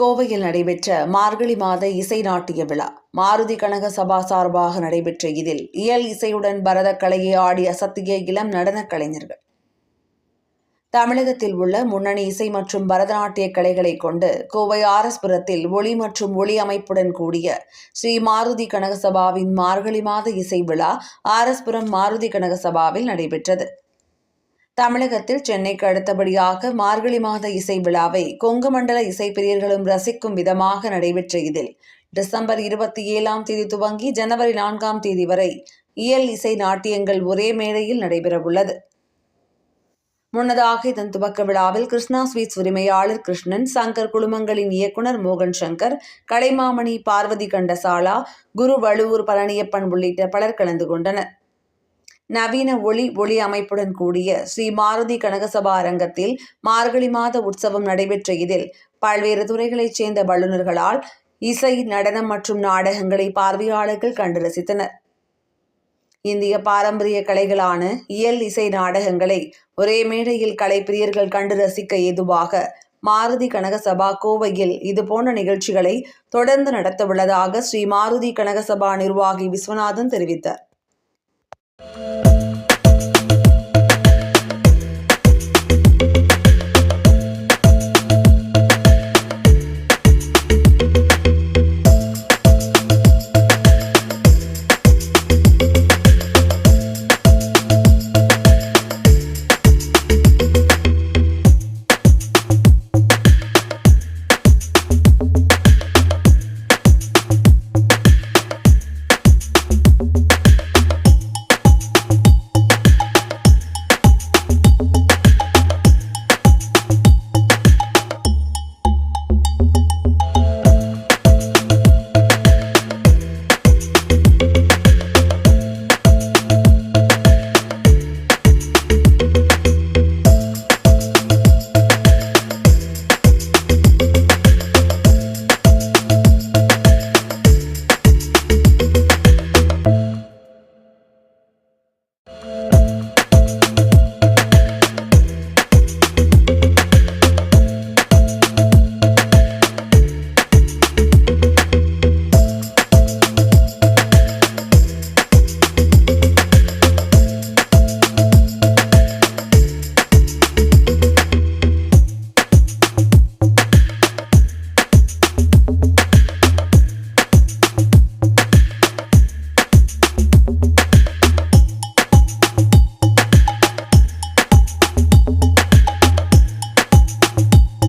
கோவையில் நடைபெற்ற மார்கழி மாத இசை நாட்டிய விழா. மாருதி கனக சபா சார்பாக நடைபெற்ற இதில் இயல் இசையுடன் பரதக்கலையை ஆடி அசத்திய இளம் நடனக் கலைஞர்கள். தமிழகத்தில் உள்ள முன்னணி இசை மற்றும் பரதநாட்டிய கலைகளை கொண்டு கோவை ஆர்எஸ்புரத்தில் ஒளி மற்றும் ஒளி அமைப்புடன் கூடிய ஸ்ரீ மாருதி கனக சபாவின் மார்கழி மாத இசை விழா ஆர்எஸ்புரம் மாருதி கனக சபாவில் நடைபெற்றது. தமிழகத்தில் சென்னைக்கு அடுத்தபடியாக மார்கழி மாத இசை விழாவை கொங்கு மண்டல இசைப்பிரியர்களும் ரசிக்கும் விதமாக நடைபெற்ற இதில் டிசம்பர் 27ஆம் தேதி துவங்கி ஜனவரி 4ஆம் தேதி வரை இயல் இசை நாட்டியங்கள் ஒரே மேடையில் நடைபெறவுள்ளது. முன்னதாக இதன் துவக்க விழாவில் கிருஷ்ணா ஸ்வீட்ஸ் உரிமையாளர் கிருஷ்ணன், சங்கர் குழுமங்களின் இயக்குனர் மோகன் சங்கர், கலைமாமணி பார்வதி கண்டசாலா, குரு வழுவூர் பழனியப்பன் உள்ளிட்ட பலர் கலந்து கொண்டனர். நவீன ஒளி அமைப்புடன் கூடிய ஸ்ரீ மாருதி கனகசபா அரங்கத்தில் மார்கழி மாத உற்சவம் நடைபெற்ற இதில் பல்வேறு துறைகளைச் சேர்ந்த வல்லுநர்களால் இசை, நடனம் மற்றும் நாடகங்களை பார்வையாளர்கள் கண்டு ரசித்தனர். இந்திய பாரம்பரிய கலைகளான இயல் இசை நாடகங்களை ஒரே மேடையில் கலைப்பிரியர்கள் கண்டு ரசிக்க ஏதுவாக மாருதி கனகசபா கோவையில் இதுபோன்ற நிகழ்ச்சிகளை தொடர்ந்து நடத்தவுள்ளதாக ஸ்ரீ மாருதி கனகசபா நிர்வாகி விஸ்வநாதன் தெரிவித்தார்.